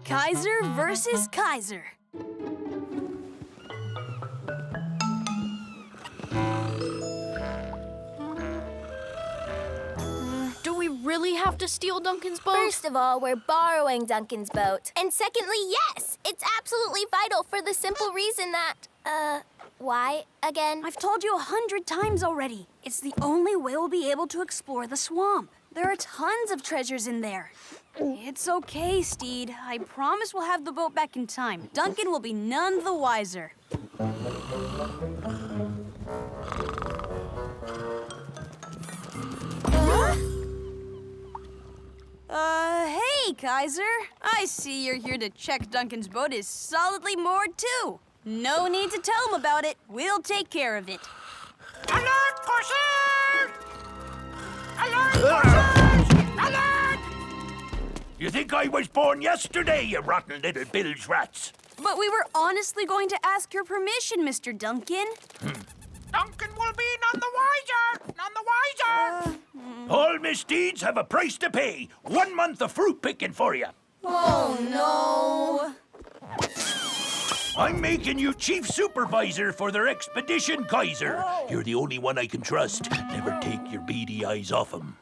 Kaiser versus Kaiser. Do we really have to steal Duncan's boat? First of all, we're borrowing Duncan's boat. And secondly, yes, it's absolutely vital for the simple reason that, why again? I've told you 100 times already. It's the only way we'll be able to explore the swamp. There are tons of treasures in there. It's okay, Stede. I promise we'll have the boat back in time. Duncan will be none the wiser. Hey, Kaiser. I see you're here to check Duncan's boat is solidly moored, too. No need to tell him about it. We'll take care of it. Alert, pushers! Alert, pushers! Alert! You think I was born yesterday, you rotten little bilge rats? But we were honestly going to ask your permission, Mr. Duncan. Duncan will be none the wiser! None the wiser! All misdeeds have a price to pay. 1 month of fruit picking for you. Oh, no. I'm making you chief supervisor for their expedition, Kaiser. You're the only one I can trust. Never take your beady eyes off him.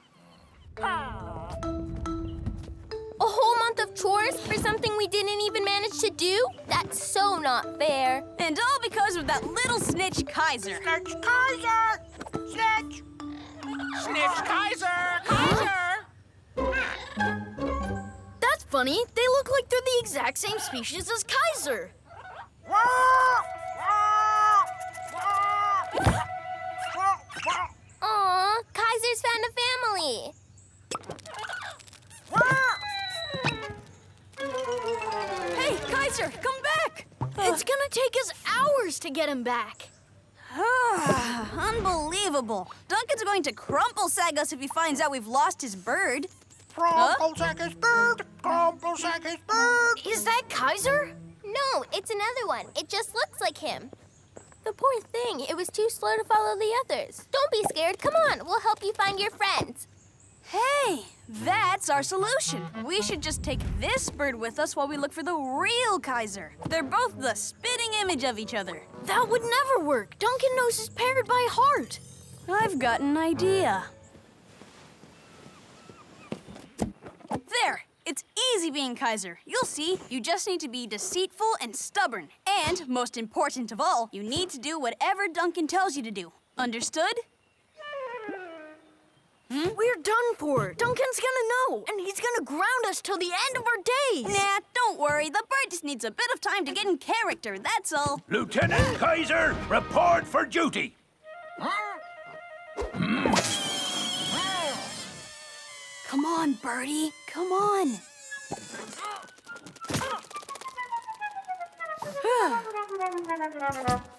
A whole month of chores for something we didn't even manage to do? That's so not fair. And all because of that little snitch Kaiser. Snitch Kaiser! Snitch! Snitch Kaiser! Kaiser! That's funny. They look like they're the exact same species as Kaiser. Aw, Kaiser's found a family. Hey, Kaiser, come back! It's gonna take us hours to get him back. Unbelievable. Duncan's going to crumple sag us if he finds out we've lost his bird. Crumple sack his bird! Crumple sack his bird! Is that Kaiser? No, it's another one. It just looks like him. The poor thing, it was too slow to follow the others. Don't be scared. Come on, we'll help you find your friends. Hey, that's our solution. We should just take this bird with us while we look for the real Kaiser. They're both the spitting image of each other. That would never work. Duncan knows his parrot by heart. I've got an idea. There! It's easy being Kaiser. You'll see, you just need to be deceitful and stubborn. And, most important of all, you need to do whatever Duncan tells you to do. Understood? We're done for. Duncan's gonna know, and he's gonna ground us till the end of our days. Nah, don't worry. The bird just needs a bit of time to get in character, that's all. Lieutenant Kaiser, report for duty. Come on, birdie. Come on.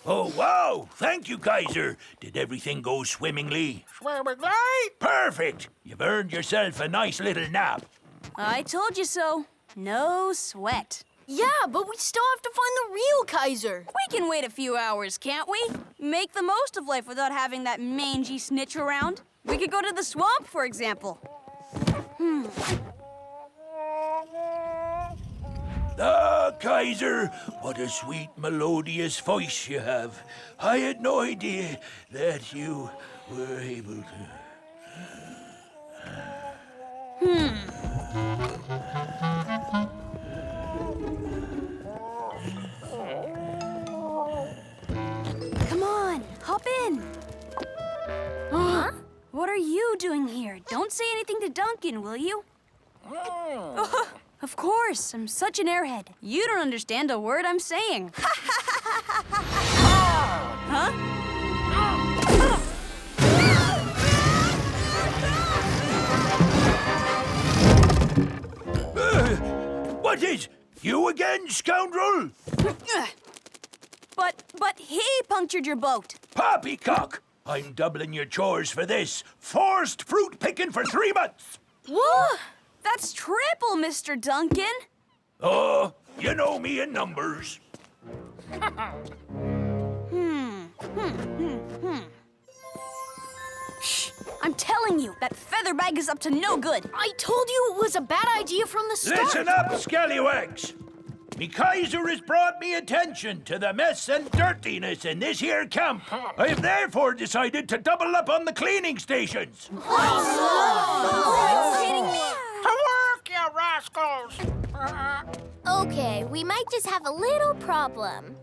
Oh, wow. Thank you, Kaiser. Did everything go swimmingly? Swimmingly? Perfect. You've earned yourself a nice little nap. I told you so. No sweat. Yeah, but we still have to find the real Kaiser. We can wait a few hours, can't we? Make the most of life without having that mangy snitch around. We could go to the swamp, for example. Ah, Kaiser, what a sweet, melodious voice you have. I had no idea that you were able to... Come on, hop in. Huh? What are you doing here? Don't say anything to Duncan, will you? Of course, I'm such an airhead. You don't understand a word I'm saying. Huh? What is? You again, scoundrel? But he punctured your boat. Poppycock! I'm doubling your chores for this. Forced fruit picking for 3 months. What? That's triple, Mr. Duncan. Oh, you know me in numbers. Shh. I'm telling you, that feather bag is up to no good. I told you it was a bad idea from the start. Listen up, scallywags. Me Kaiser has brought me attention to the mess and dirtiness in this here camp. I have therefore decided to double up on the cleaning stations. To work, you rascals! Okay, we might just have a little problem.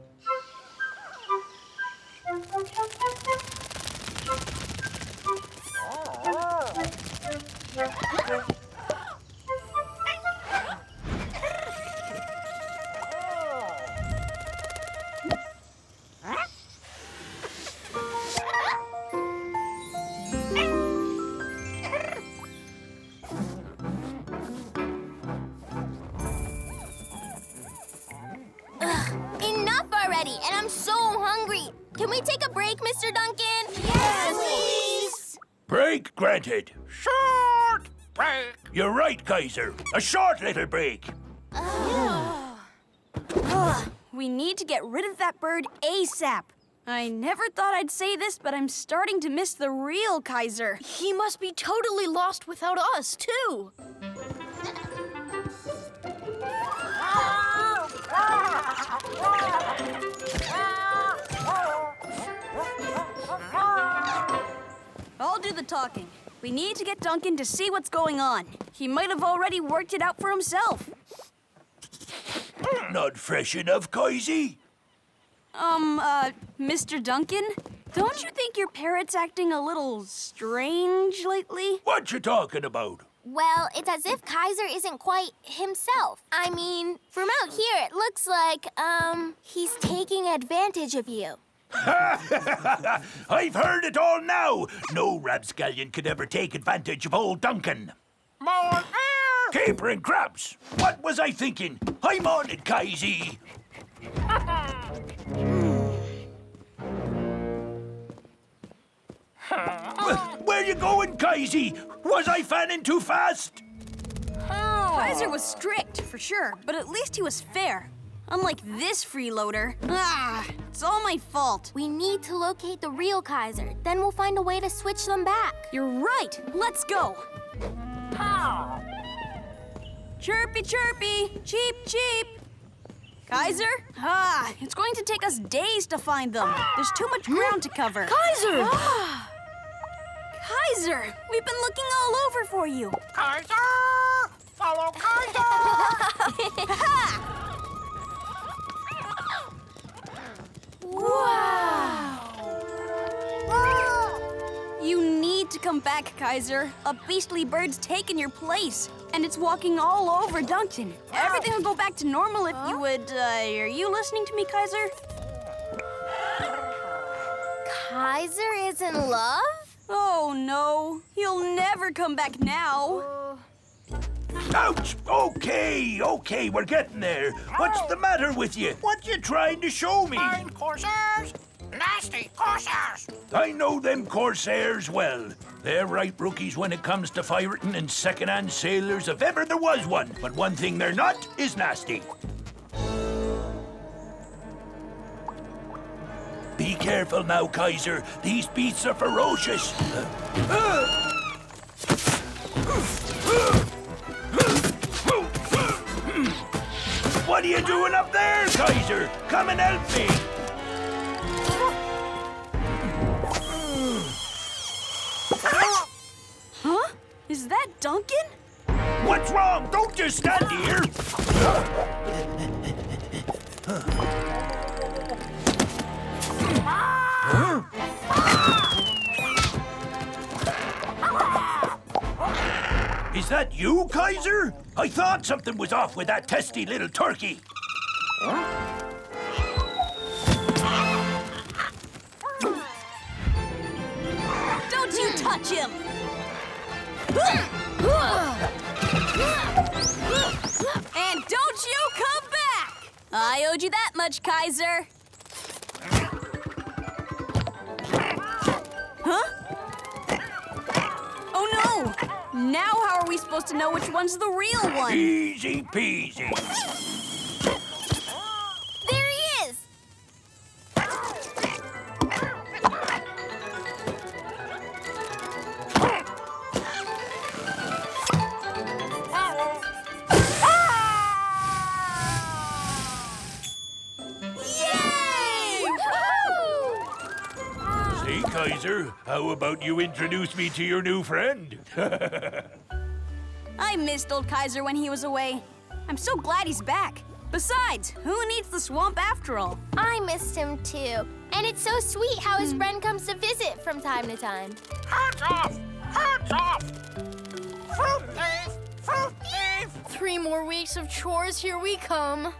Enough already, and I'm so hungry. Can we take a break, Mr. Duncan? Yes, please. Break granted. Short break! You're right, Kaiser. A short little break. We need to get rid of that bird ASAP. I never thought I'd say this, but I'm starting to miss the real Kaiser. He must be totally lost without us, too. I'll do the talking. We need to get Duncan to see what's going on. He might have already worked it out for himself. Not fresh enough, Kaiser? Mr. Duncan? Don't you think your parrot's acting a little strange lately? What you talking about? Well, it's as if Kaiser isn't quite himself. I mean, from out here, it looks like, he's taking advantage of you. I've heard it all now. No rapscallion could ever take advantage of old Duncan. More air! Caper and crabs. What was I thinking? I'm on it, Kaiser. Where you going, Kaiser? Was I fanning too fast? Kaiser was strict, for sure, but at least he was fair. Unlike this freeloader. It's all my fault. We need to locate the real Kaiser. Then we'll find a way to switch them back. You're right. Let's go. Chirpy, chirpy. Cheep, cheep. Kaiser? It's going to take us days to find them. There's too much ground to cover. Kaiser! Kaiser! We've been looking all over for you. Kaiser! Follow Kaiser! You need to come back, Kaiser. A beastly bird's taken your place, and it's walking all over Duncan. Everything will go back to normal if you would, are you listening to me, Kaiser? Kaiser is in love? Oh, no. He'll never come back now. Ouch! Okay, we're getting there. What's the matter with you? What you trying to show me? Fine corsairs! Nasty corsairs! I know them corsairs well. They're right rookies when it comes to pirating and second-hand sailors if ever there was one. But one thing they're not is nasty. Be careful now, Kaiser. These beasts are ferocious. What are you doing up there, Kaiser? Come and help me. Huh? Is that Duncan? What's wrong? Don't just stand here. Is that you, Kaiser? I thought something was off with that testy little turkey. Don't you touch him! And don't you come back! I owed you that much, Kaiser. Huh? Oh no! Now how are we supposed to know which one's the real one? Easy peasy. There he is! Kaiser, how about you introduce me to your new friend? I missed old Kaiser when he was away. I'm so glad he's back. Besides, who needs the swamp after all? I missed him too. And it's so sweet how his friend comes to visit from time to time. Hands off! Hands off! Fruit thief! Fruit thief! 3 more weeks of chores, here we come.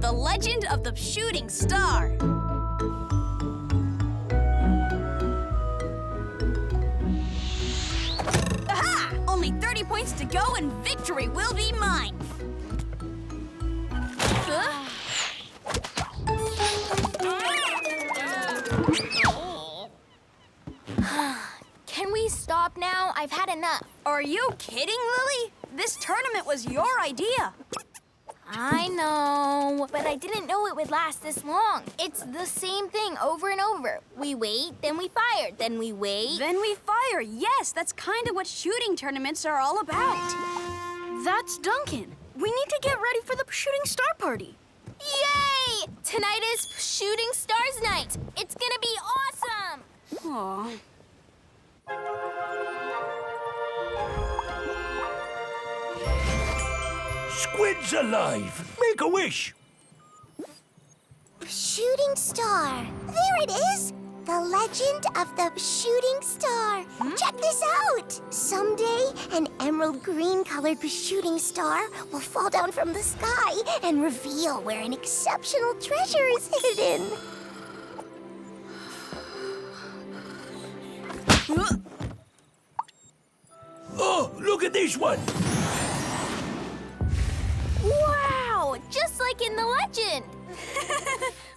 The Legend of the Shooting Star. Aha! Only 30 points to go and victory will be mine. Huh? Can we stop now? I've had enough. Are you kidding, Lily? This tournament was your idea. I know, but I didn't know it would last this long. It's the same thing over and over. We wait, then we fire, then we wait. Then we fire. Yes, that's kind of what shooting tournaments are all about. That's Duncan. We need to get ready for the shooting star party. Yay! Tonight is Shooting Stars Night. It's gonna be awesome. Aw. Squid's alive. Make a wish. Shooting star. There it is. The legend of the shooting star. Check this out. Someday, an emerald green colored shooting star will fall down from the sky and reveal where an exceptional treasure is hidden. Oh, look at this one. Wow! Just like in the legend.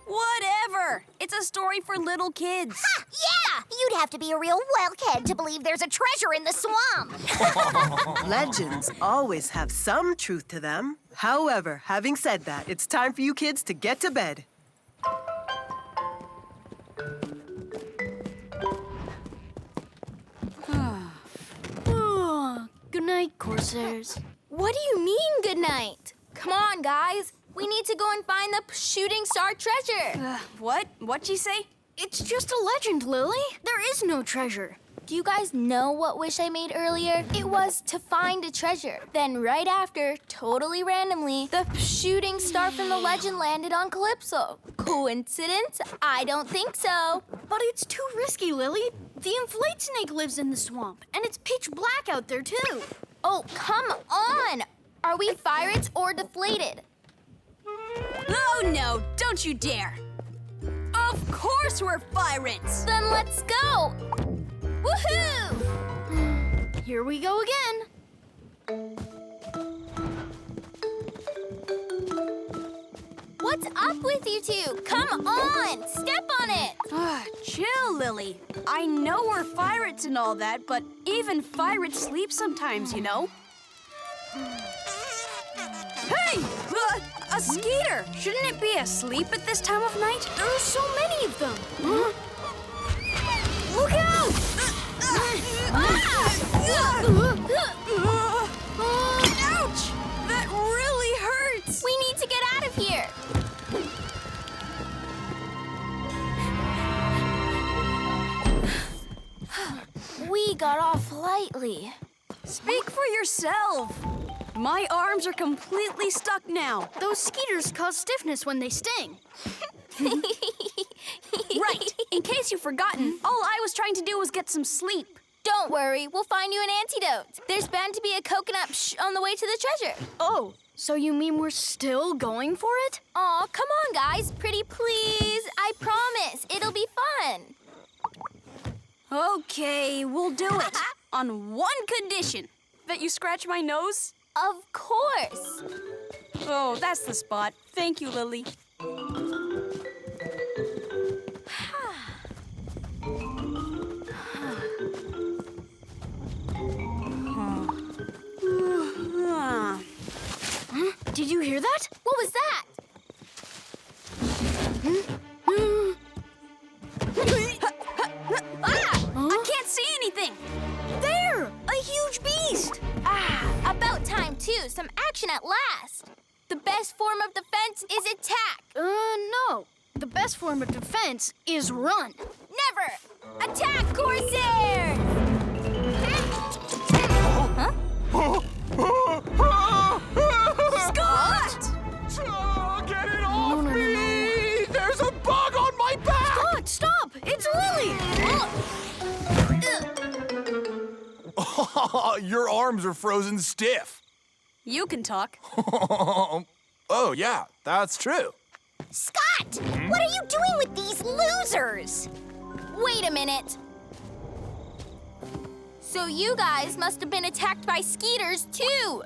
Whatever. It's a story for little kids. Ha! Yeah! You'd have to be a real wildcat to believe there's a treasure in the swamp. Legends always have some truth to them. However, having said that, it's time for you kids to get to bed. Good night, Corsairs. What do you mean, good night? Come on, guys. We need to go and find the shooting star treasure. What? What'd she say? It's just a legend, Lily. There is no treasure. Do you guys know what wish I made earlier? It was to find a treasure. Then right after, totally randomly, the shooting star from the legend landed on Calypso. Coincidence? I don't think so. But it's too risky, Lily. The inflate snake lives in the swamp, and it's pitch black out there, too. Oh, come on! Are we Pfffirates or deflated? Oh, no. Don't you dare. Of course we're Pfffirates. Then let's go! Woohoo! Here we go again. What's up with you two? Come on! Step on it! Chill, Lily. I know we're Pfffirates and all that, but even Pfffirates sleep sometimes, you know? Hey! A skeeter! Shouldn't it be asleep at this time of night? There are so many of them. Look out! Ouch! That really hurts! We need to get out of here! We got off lightly. Speak for yourself. My arms are completely stuck now. Those skeeters cause stiffness when they sting. Right. In case you've forgotten, all I was trying to do was get some sleep. Don't worry, we'll find you an antidote. There's bound to be a coconut on the way to the treasure. Oh, so you mean we're still going for it? Aw, come on, guys. Pretty please. I promise. It'll be fun. Okay, we'll do it. On one condition. That you scratch my nose? Of course. Oh, that's the spot. Thank you, Lily. Did you hear that? What was that? I can't see anything. There! A huge beast! About time, too. Some action at last. The best form of defense is attack. No. The best form of defense is run. Never! Attack, Corsairs! Huh? Scott! Get it off no, me! no. There's a bug on my back! Scott, stop! It's Lily! Your arms are frozen stiff. You can talk. Oh, yeah, that's true. Scott, what are you doing with these losers? Wait a minute. So you guys must have been attacked by skeeters, too.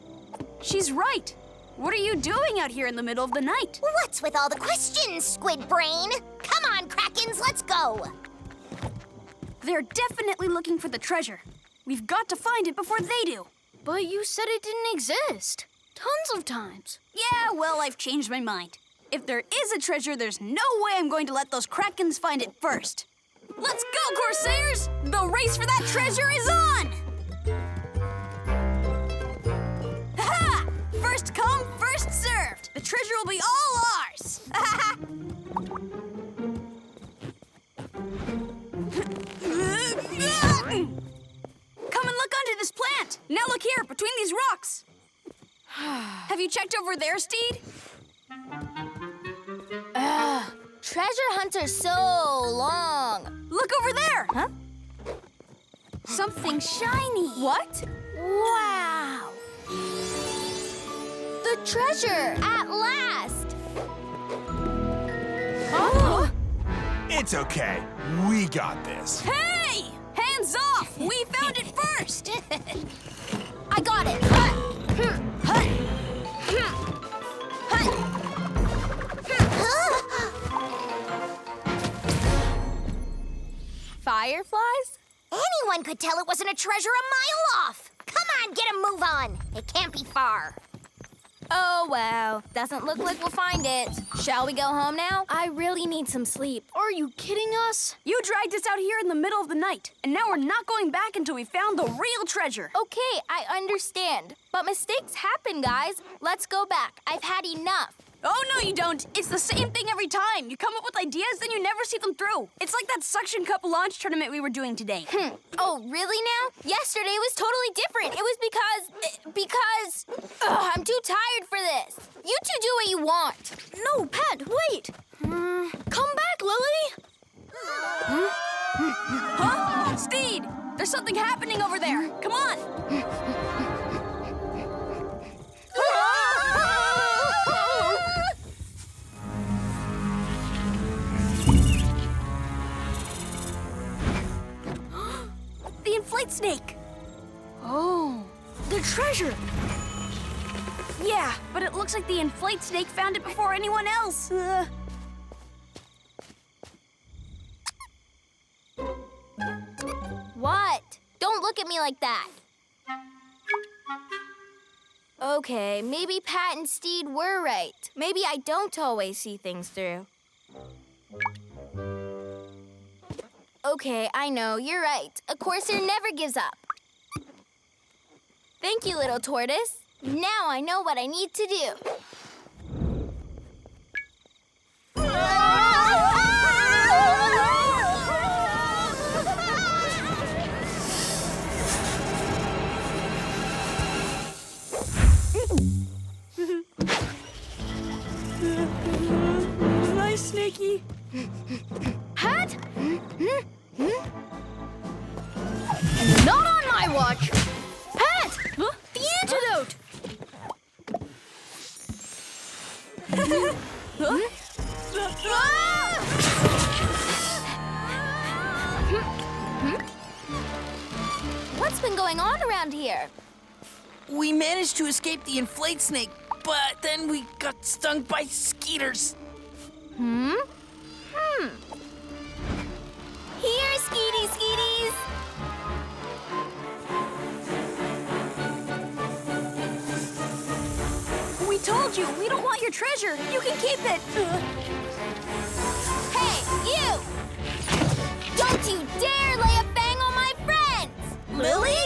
She's right. What are you doing out here in the middle of the night? What's with all the questions, Squid Brain? Come on, Krakens, let's go. They're definitely looking for the treasure. We've got to find it before they do. But you said it didn't exist. Tons of times. Yeah, well, I've changed my mind. If there is a treasure, there's no way I'm going to let those Krakens find it first. Let's go, Corsairs! The race for that treasure is on! Ha! First come, first served. The treasure will be all ours. Come and look under this plant. Now look here, between these rocks. Have you checked over there, Stede? Treasure hunts are so long. Look over there. Huh? Something shiny. What? Wow. The treasure, at last. Oh! It's okay. We got this. Hey! Hands off! We found it first! I got it. Fireflies? Anyone could tell it wasn't a treasure a mile off. Come on, get a move on. It can't be far. Oh, well. Doesn't look like we'll find it. Shall we go home now? I really need some sleep. Are you kidding us? You dragged us out here in the middle of the night, and now we're not going back until we found the real treasure. Okay, I understand. But mistakes happen, guys. Let's go back. I've had enough. Oh, no, you don't. It's the same thing every time. You come up with ideas, then you never see them through. It's like that suction cup launch tournament we were doing today. Oh, really now? Yesterday was totally different. It was because... I'm too tired for this. You two do what you want. No, Pat, wait. Come back, Lily. Huh? Stede! There's something happening over there. Come on. The inflate snake. Oh, the treasure. Yeah, but it looks like the inflate snake found it before anyone else. What? Don't look at me like that. Okay, maybe Pat and Stede were right. Maybe I don't always see things through. Okay, I know, you're right. A Corsair never gives up. Thank you, little tortoise. Now I know what I need to do. Nice, Snaky. Pat? Not on my watch. Pat! Huh? The antidote! What's been going on around here? We managed to escape the inflate snake, but then we got stung by skeeters. Here, Skeety Skeeties! We told you, we don't want your treasure. You can keep it. Hey, you! Don't you dare lay a fang on my friends! Lily?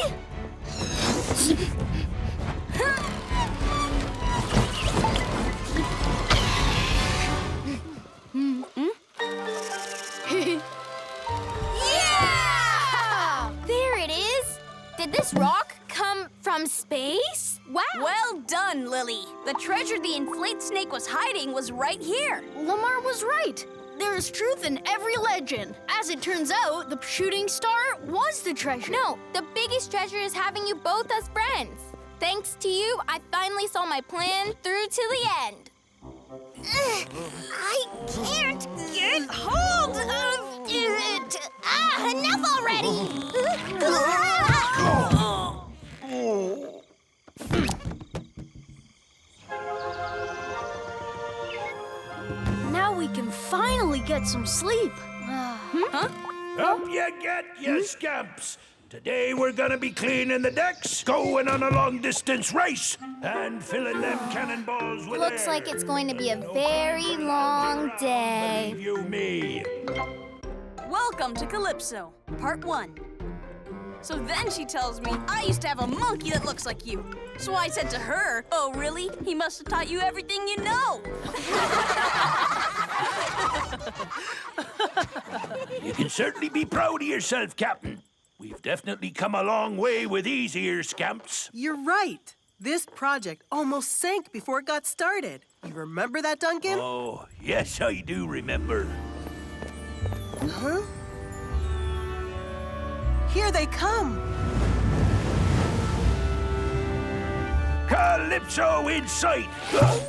done, Lily. The treasure the inflate snake was hiding was right here. Lamar was right. There is truth in every legend. As it turns out, the shooting star was the treasure. No, the biggest treasure is having you both as friends. Thanks to you, I finally saw my plan through to the end. I can't get hold of it. Enough already. Now we can finally get some sleep. Up you get, you scamps! Today we're gonna be cleaning the decks, going on a long-distance race, and filling them cannonballs with Looks air. like it's going to be a very long day. Believe you me. Welcome to Calypso, part 1. So then she tells me I used to have a monkey that looks like you. So I said to her, oh really? He must have taught you everything you know. You can certainly be proud of yourself, Captain. We've definitely come a long way with these here scamps. You're right. This project almost sank before it got started. You remember that, Duncan? Oh, yes, I do remember. Huh? Here they come. Calypso in sight! Wow!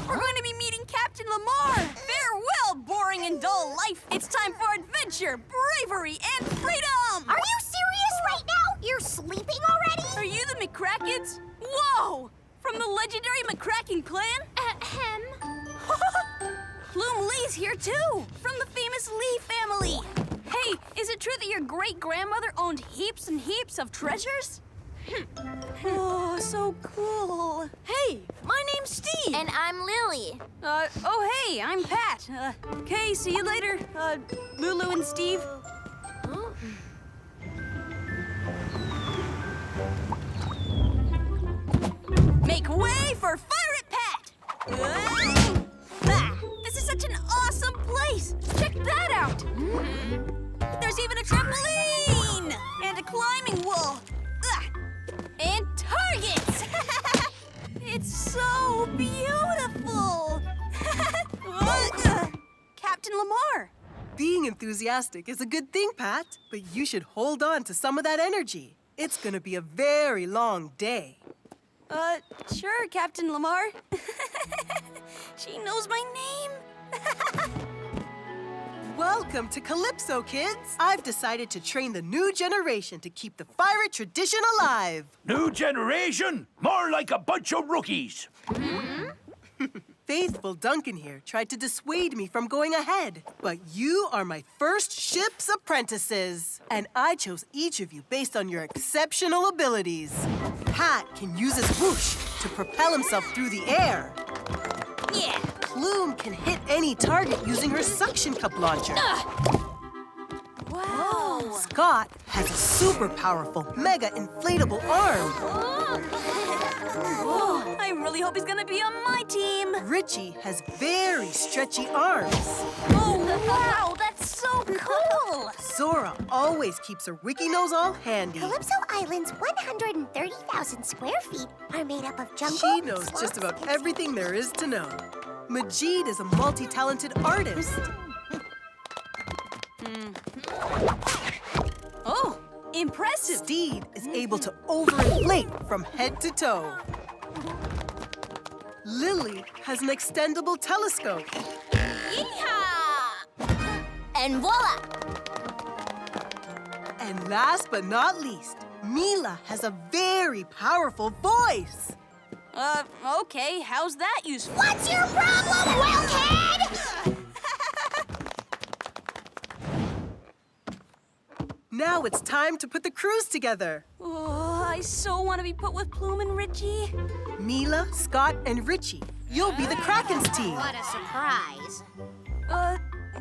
We're going to be meeting Captain Lamar. Farewell, boring and dull life. It's time for adventure, bravery, and freedom! Are you serious right now? You're sleeping already? Are you the McCrackens? Whoa! From the legendary McCracken clan? Ahem. Plume Lee's here too, from the famous Lee family. Hey, is it true that your great-grandmother owned heaps and heaps of treasures? Oh, so cool. Hey, my name's Stede. And I'm Lily. Oh hey, I'm Pat. Okay, see you later, Lulu and Steve. Make way for Pfffirate Pat! This is such an awesome place! Check that out! There's even a trampoline! And a climbing wall! And targets! It's so beautiful! Captain Lamar! Being enthusiastic is a good thing, Pat, but you should hold on to some of that energy. It's gonna be a very long day. Sure, Captain Lamar. She knows my name. Welcome to Calypso, kids. I've decided to train the new generation to keep the Pfffirate tradition alive. New generation? More like a bunch of rookies. Faithful Duncan here tried to dissuade me from going ahead, but you are my first ship's apprentices. And I chose each of you based on your exceptional abilities. Pat can use his whoosh to propel himself through the air. Yeah. Plume can hit any target using her suction cup launcher. Wow. Scott has a super powerful, mega inflatable arm. Oh, I really hope he's gonna be on my team. Richie has very stretchy arms. Oh, wow, that's so cool. Zora always keeps her wiki nose all handy. Calypso Island's 130,000 square feet are made up of jungle. She knows just swamps, about and everything there is to know. Majid is a multi-talented artist. Oh, impressive. Stede is able to overinflate from head to toe. Lily has an extendable telescope. Yeehaw! And voila! And last but not least, Mila has a very powerful voice. Okay, how's that useful? What's your problem, Wildcat? Now it's time to put the crews together. Oh, I so want to be put with Plume and Richie. Mila, Scott, and Richie, you'll be the Kraken's team. What a surprise.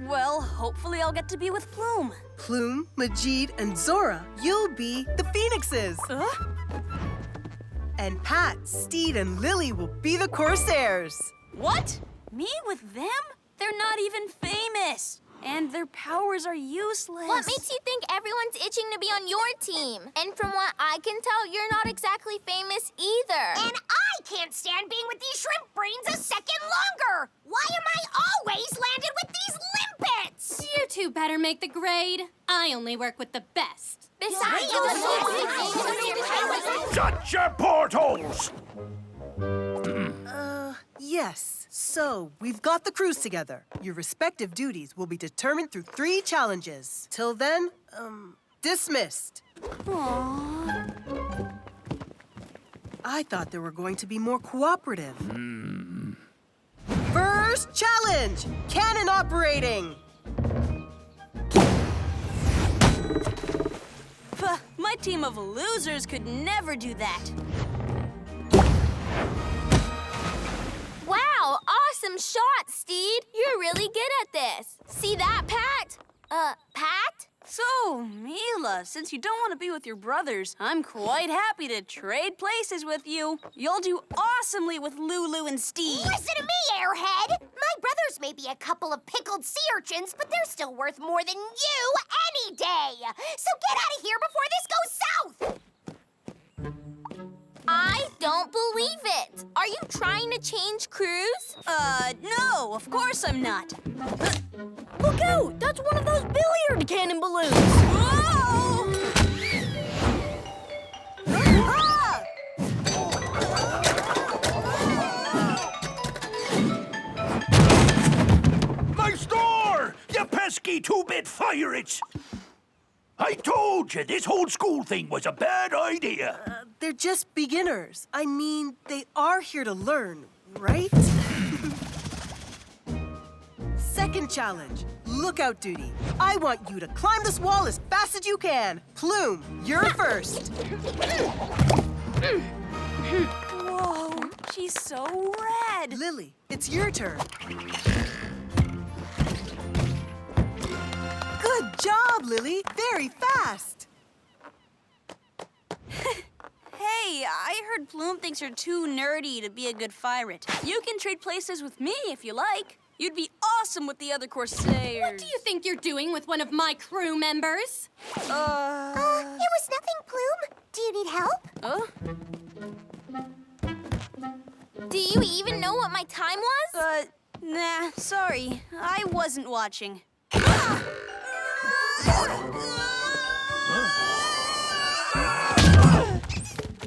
Well, hopefully I'll get to be with Plume. Plume, Majid, and Zora, you'll be the Phoenixes. And Pat, Stede, and Lily will be the Corsairs. What? Me with them? They're not even famous. And their powers are useless. What makes you think everyone's itching to be on your team? And from what I can tell, you're not exactly famous either. And I can't stand being with these shrimp brains a second longer. Why am I always landed with these limpets? You two better make the grade. I only work with the best. Besides, Shut your portholes! Yes. So, we've got the crews together. Your respective duties will be determined through 3 challenges. Till then, dismissed. Aww. I thought they were going to be more cooperative. First challenge! Cannon operating! My team of losers could never do that. wow, awesome shot, Stede. You're really good at this. See that, Pat? Pat? So, Mila, since you don't want to be with your brothers, I'm quite happy to trade places with you. You'll do awesomely with Lulu and Stede. Listen to me, airhead! My brothers may be a couple of pickled sea urchins, but they're still worth more than you any day! So get out of here before this goes south! I don't believe it. Are you trying to change crews? No, of course I'm not. Look out! That's one of those billiard cannon balloons! Whoa! Ah! My store! You pesky 2-bit Pfffirates! I told you this whole school thing was a bad idea. They're just beginners. I mean, they are here to learn, right? Second challenge, lookout duty. I want you to climb this wall as fast as you can. Plume, you're first. Whoa, she's so rad. Lily, it's your turn. Good job, Lily. Very fast. Hey, I heard Plume thinks you're too nerdy to be a good Pfffirate. You can trade places with me if you like. You'd be awesome with the other Corsairs. What do you think you're doing with one of my crew members? It was nothing, Plume. Do you need help? Do you even know what my time was? Nah, sorry. I wasn't watching.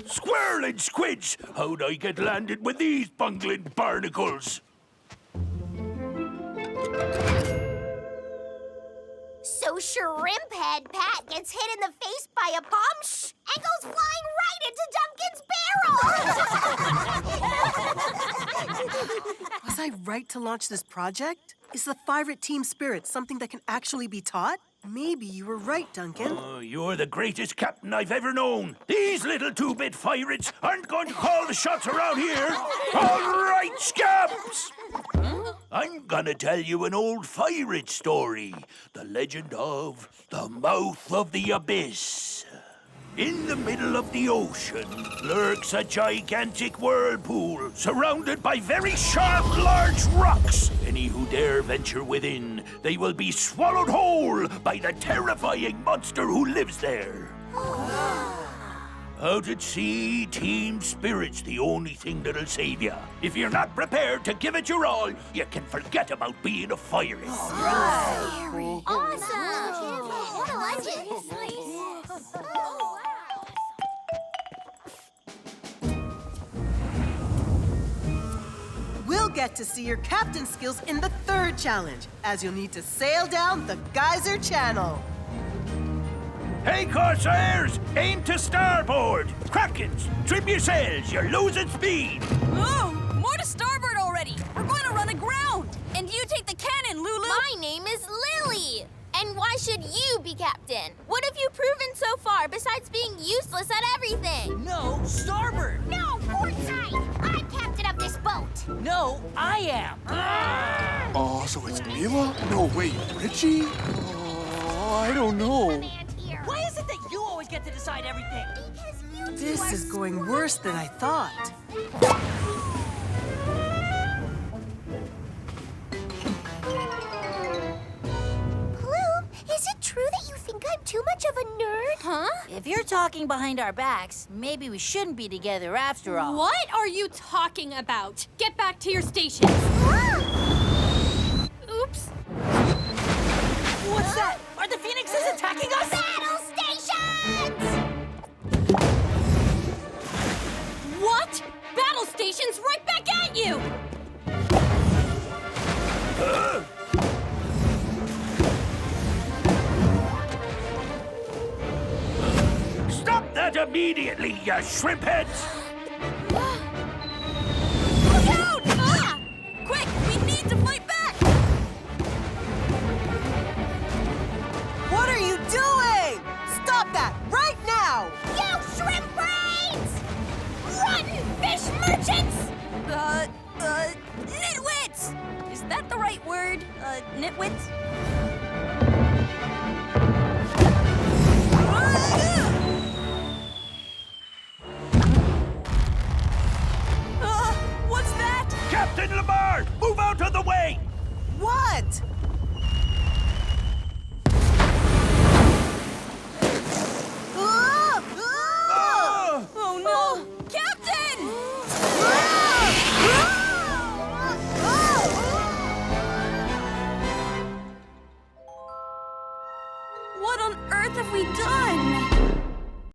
Squirrel and squids! How'd I get landed with these bungling barnacles? So Shrimp Head Pat gets hit in the face by a bomb and goes flying right into Duncan's barrel! Was I right to launch this project? Is the Pfffirate team spirit something that can actually be taught? Maybe you were right, Duncan. You're the greatest captain I've ever known. These little 2-bit Pfffirates aren't going to call the shots around here. All right, scamps! I'm gonna tell you an old Pfffirate story. The legend of the mouth of the abyss. In the middle of the ocean lurks a gigantic whirlpool surrounded by very sharp, large rocks. Any who dare venture within, they will be swallowed whole by the terrifying monster who lives there. Out at sea, team spirit's the only thing that'll save you. If you're not prepared to give it your all, you can forget about being a Pfffirate. Awesome! What a legend! We'll get to see your captain skills in the third challenge, as you'll need to sail down the Kaiser Channel. Hey, Corsairs! Aim to starboard! Krakens! Trim your sails! You're losing speed! Oh, more to starboard already! We're going to run aground! And you take the cannon, Lulu! My name is Lily! And why should you be captain? What have you proven so far besides being useless at everything? No, starboard! No, port side! I'm captain of this boat! No, I am! Oh, so it's Mila? No, wait, Richie? Oh, I don't know. Why is it that you always get to decide everything? Because you two This are is going worse than I thought. Plume, is it true that you think I'm too much of a nerd? Huh? If you're talking behind our backs, maybe we shouldn't be together after all. What are you talking about? Get back to your stations. Oops. What's that? Are the phoenixes attacking us? Battle stations! What? Battle stations right back at you! Stop that immediately, you shrimpheads! Look out! Ah! Quick, we need to fight back! What are you doing? Stop that right now! You shrimp brains! Rotten fish merchants! Nitwits! Is that the right word? Nitwits?